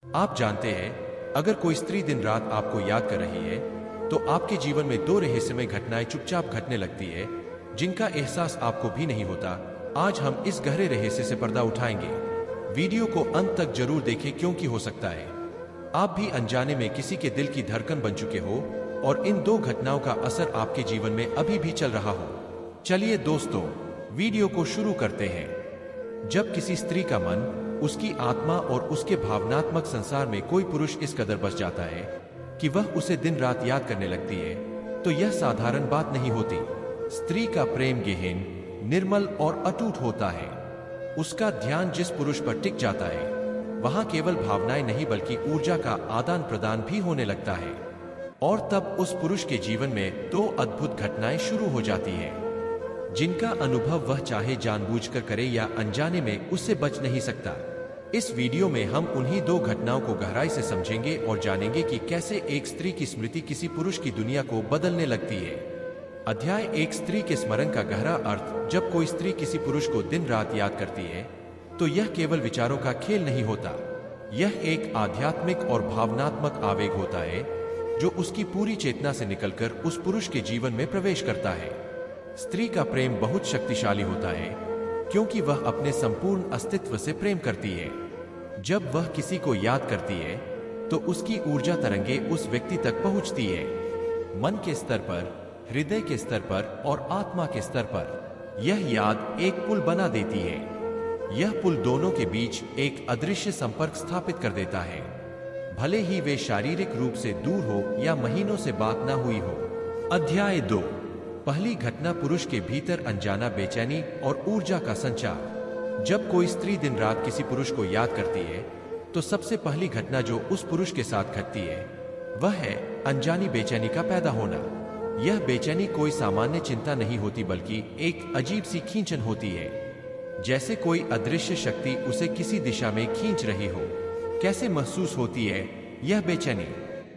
आप जानते हैं, अगर कोई स्त्री दिन रात आपको याद कर रही है, तो आपके जीवन में दो रहस्यमय घटनाएं चुपचाप घटने लगती है, जिनका एहसास आपको भी नहीं होता। आज हम इस गहरे रहस्य से पर्दा उठाएंगे। वीडियो को अंत तक जरूर देखें, क्योंकि हो सकता है आप भी अनजाने में किसी के दिल की धड़कन बन चुके हो और इन दो घटनाओं का असर आपके जीवन में अभी भी चल रहा हो। चलिए दोस्तों, वीडियो को शुरू करते हैं। जब किसी स्त्री का मन, उसकी आत्मा और उसके भावनात्मक संसार में कोई पुरुष इस कदर बस जाता है कि वह उसे दिन रात याद करने लगती है, तो यह साधारण बात नहीं होती। स्त्री का प्रेम गहन, निर्मल और अटूट होता है। उसका ध्यान जिस पुरुष पर टिक जाता है, वहां केवल भावनाएं नहीं बल्कि ऊर्जा का आदान प्रदान भी होने लगता है। और तब उस पुरुष के जीवन में दो अद्भुत घटनाएं शुरू हो जाती हैं, जिनका अनुभव वह चाहे जानबूझकर करे या अनजाने में उससे बच नहीं सकता। इस वीडियो में हम उन्हीं दो घटनाओं को गहराई से समझेंगे और जानेंगे कि कैसे एक स्त्री की स्मृति किसी पुरुष की दुनिया को बदलने लगती है। अध्याय एक, स्त्री के स्मरण का गहरा अर्थ। जब कोई स्त्री किसी पुरुष को दिन रात याद करती है, तो यह केवल विचारों का खेल नहीं होता। यह एक आध्यात्मिक और भावनात्मक आवेग होता है, जो उसकी पूरी चेतना से निकलकर उस पुरुष के जीवन में प्रवेश करता है। स्त्री का प्रेम बहुत शक्तिशाली होता है, क्योंकि वह अपने संपूर्ण अस्तित्व से प्रेम करती है। जब वह किसी को याद करती है, तो उसकी ऊर्जा तरंगे उस व्यक्ति तक पहुंचती है। मन के स्तर पर, हृदय के स्तर पर और आत्मा के स्तर पर यह याद एक पुल बना देती है। यह पुल दोनों के बीच एक अदृश्य संपर्क स्थापित कर देता है, भले ही वे शारीरिक रूप से दूर हो या महीनों से बात ना हुई हो। अध्याय 2, पहली घटना, पुरुष के भीतर अनजाना बेचैनी और ऊर्जा का संचार। जब कोई स्त्री दिन रात किसी पुरुष को याद करती है, तो सबसे पहली घटना जो उस पुरुष के साथ घटती है, वह है अनजानी बेचैनी का पैदा होना। यह बेचैनी कोई सामान्य चिंता नहीं होती, बल्कि एक अजीब सी खींचन होती है, जैसे कोई अदृश्य शक्ति उसे किसी दिशा में खींच रही हो। कैसे महसूस होती है यह बेचैनी?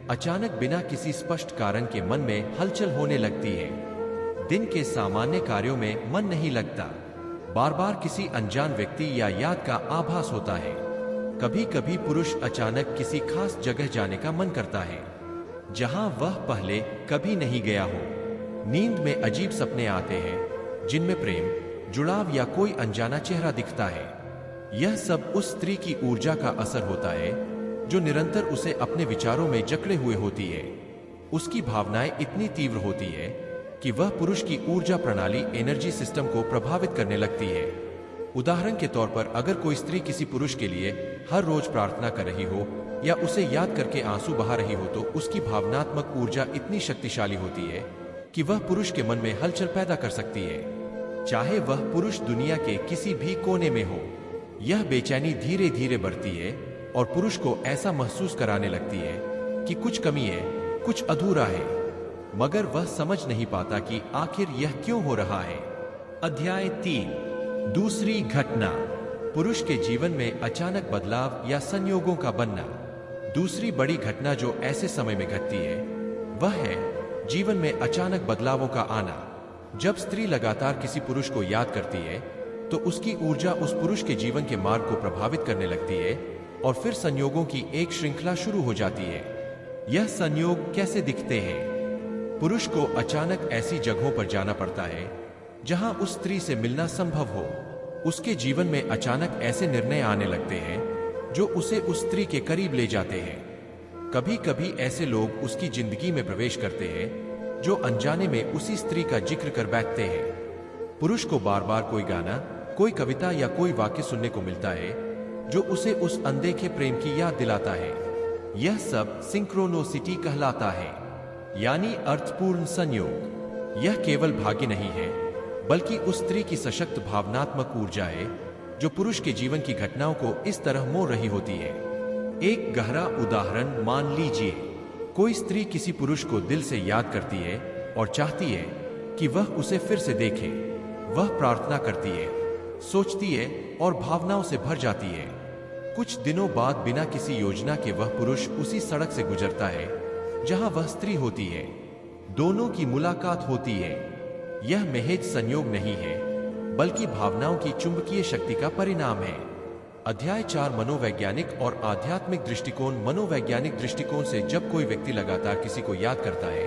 अचानक बिना किसी स्पष्ट कारण के मन में हलचल होने लगती है। दिन के सामान्य कार्यों में मन नहीं लगता। बार बार किसी अनजान व्यक्ति या याद का आभास होता है। कभी कभी पुरुष अचानक किसी खास जगह जाने का मन करता है, जहां वह पहले कभी नहीं गया हो। नींद में अजीब सपने आते हैं, जिनमें प्रेम, जुड़ाव या कोई अनजाना चेहरा दिखता है। यह सब उस स्त्री की ऊर्जा का असर होता है, जो निरंतर उसे अपने विचारों में जकड़े हुए होती है। उसकी भावनाएं इतनी तीव्र होती है कि वह पुरुष की ऊर्जा प्रणाली, एनर्जी सिस्टम को प्रभावित करने लगती है। उदाहरण के तौर पर, अगर कोई स्त्री किसी पुरुष के लिए हर रोज प्रार्थना कर रही हो या उसे याद करके आंसू बहा रही हो, तो उसकी भावनात्मक ऊर्जा इतनी शक्तिशाली होती है कि वह पुरुष के मन में हलचल पैदा कर सकती है, चाहे वह पुरुष दुनिया के किसी भी कोने में हो। यह बेचैनी धीरे धीरे बढ़ती है और पुरुष को ऐसा महसूस कराने लगती है कि कुछ कमी है, कुछ अधूरा है, मगर वह समझ नहीं पाता कि आखिर यह क्यों हो रहा है। अध्याय 3, दूसरी घटना, पुरुष के जीवन में अचानक बदलाव या संयोगों का बनना। दूसरी बड़ी घटना जो ऐसे समय में घटती है, वह है जीवन में अचानक बदलावों का आना। जब स्त्री लगातार किसी पुरुष को याद करती है, तो उसकी ऊर्जा उस पुरुष के जीवन के मार्ग को प्रभावित करने लगती है और फिर संयोगों की एक श्रृंखला शुरू हो जाती है। यह संयोग कैसे दिखते हैं? पुरुष को अचानक ऐसी जगहों पर जाना पड़ता है जहां उस स्त्री से मिलना संभव हो। उसके जीवन में अचानक ऐसे निर्णय आने लगते हैं जो उसे उस स्त्री के करीब ले जाते हैं। कभी कभी ऐसे लोग उसकी जिंदगी में प्रवेश करते हैं जो अनजाने में उसी स्त्री का जिक्र कर बैठते हैं। पुरुष को बार बार कोई गाना, कोई कविता या कोई वाक्य सुनने को मिलता है जो उसे उस अनदेखे प्रेम की याद दिलाता है। यह सब सिंक्रोनोसिटी कहलाता है, यानी अर्थपूर्ण संयोग। यह केवल भाग्य नहीं है, बल्कि उस स्त्री की सशक्त भावनात्मक ऊर्जा है जो पुरुष के जीवन की घटनाओं को इस तरह मोड़ रही होती है। एक गहरा उदाहरण मान लीजिए, कोई स्त्री किसी पुरुष को दिल से याद करती है और चाहती है कि वह उसे फिर से देखे। वह प्रार्थना करती है, सोचती है और भावनाओं से भर जाती है। कुछ दिनों बाद बिना किसी योजना के वह पुरुष उसी सड़क से गुजरता है जहां वह स्त्री होती है। दोनों की मुलाकात होती है। यह महज संयोग नहीं है, बल्कि भावनाओं की चुंबकीय शक्ति का परिणाम है। अध्याय 4 मनोवैज्ञानिक और आध्यात्मिक दृष्टिकोण। मनोवैज्ञानिक दृष्टिकोण से जब कोई व्यक्ति लगातार किसी को याद करता है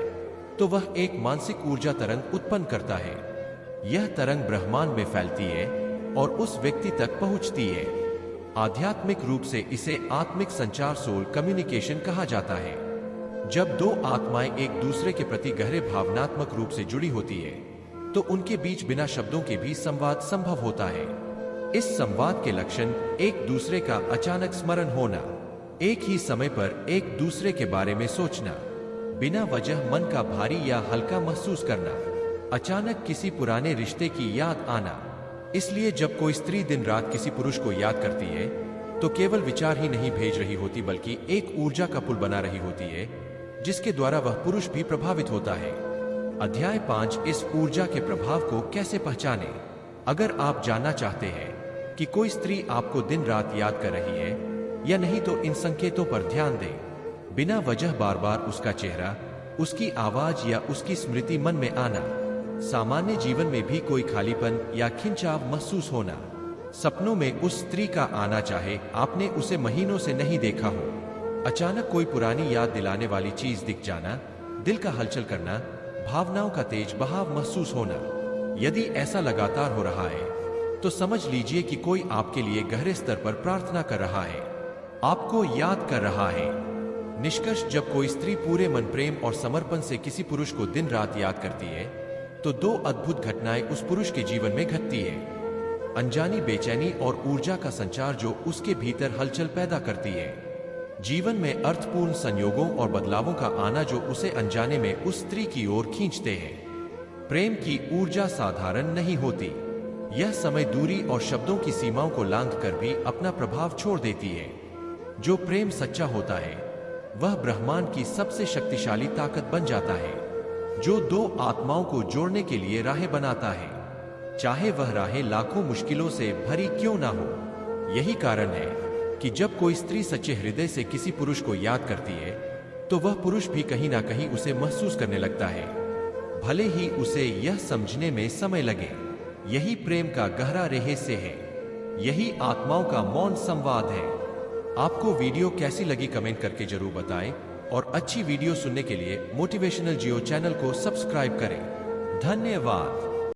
तो वह एक मानसिक ऊर्जा तरंग उत्पन्न करता है। यह तरंग ब्रह्मांड में फैलती है और उस व्यक्ति तक पहुंचती है। आध्यात्मिक रूप से इसे आत्मिक संचार, सोल कम्युनिकेशन कहा जाता है। जब दो आत्माएं एक दूसरे के प्रति गहरे भावनात्मक रूप से जुड़ी होती है तो उनके बीच बिना शब्दों के भी संवाद संभव होता है। इस संवाद के लक्षण एक दूसरे का अचानक स्मरण होना, एक ही समय पर एक दूसरे के बारे में सोचना, बिना वजह मन का भारी या हल्का महसूस करना, अचानक किसी पुराने रिश्ते की याद आना। इसलिए जब कोई स्त्री दिन रात किसी पुरुष को याद करती है तो केवल विचार ही नहीं भेज रही होती बल्कि एक ऊर्जा का पुल बना रही होती है जिसके द्वारा वह पुरुष भी प्रभावित होता है। अध्याय 5 इस ऊर्जा के प्रभाव को कैसे पहचाने। अगर आप जानना चाहते हैं कि कोई स्त्री आपको दिन रात याद कर रही है या नहीं तो इन संकेतों पर ध्यान दें। बिना वजह बार बार उसका चेहरा, उसकी आवाज या उसकी स्मृति मन में आना, सामान्य जीवन में भी कोई खालीपन या खिंचाव महसूस होना, सपनों में उस स्त्री का आना चाहे आपने उसे महीनों से नहीं देखा हो, अचानक कोई पुरानी याद दिलाने वाली चीज दिख जाना, दिल का हलचल करना, भावनाओं का तेज बहाव महसूस होना। यदि ऐसा लगातार हो रहा है तो समझ लीजिए कि कोई आपके लिए गहरे स्तर पर प्रार्थना कर रहा है, आपको याद कर रहा है। निष्कर्ष, जब कोई स्त्री पूरे मन, प्रेम और समर्पण से किसी पुरुष को दिन रात याद करती है तो दो अद्भुत घटनाएं उस पुरुष के जीवन में घटती है। अनजानी बेचैनी और ऊर्जा का संचार जो उसके भीतर हलचल पैदा करती है। जीवन में अर्थपूर्ण संयोगों और बदलावों का आना जो उसे अनजाने में उस स्त्री की ओर खींचते हैं। प्रेम की ऊर्जा साधारण नहीं होती। यह समय, दूरी और शब्दों की सीमाओं को लांघकर भी अपना प्रभाव छोड़ देती है। जो प्रेम सच्चा होता है वह ब्रह्मांड की सबसे शक्तिशाली ताकत बन जाता है, जो दो आत्माओं को जोड़ने के लिए राहें बनाता है, चाहे वह राहें लाखों मुश्किलों से भरी क्यों ना हो। यही कारण है कि जब कोई स्त्री सच्चे हृदय से किसी पुरुष को याद करती है तो वह पुरुष भी कहीं ना कहीं उसे महसूस करने लगता है, भले ही उसे यह समझने में समय लगे। यही प्रेम का गहरा रहस्य है, यही आत्माओं का मौन संवाद है। आपको वीडियो कैसी लगी कमेंट करके जरूर बताएं और अच्छी वीडियो सुनने के लिए मोटिवेशनल जियो चैनल को सब्सक्राइब करें। धन्यवाद।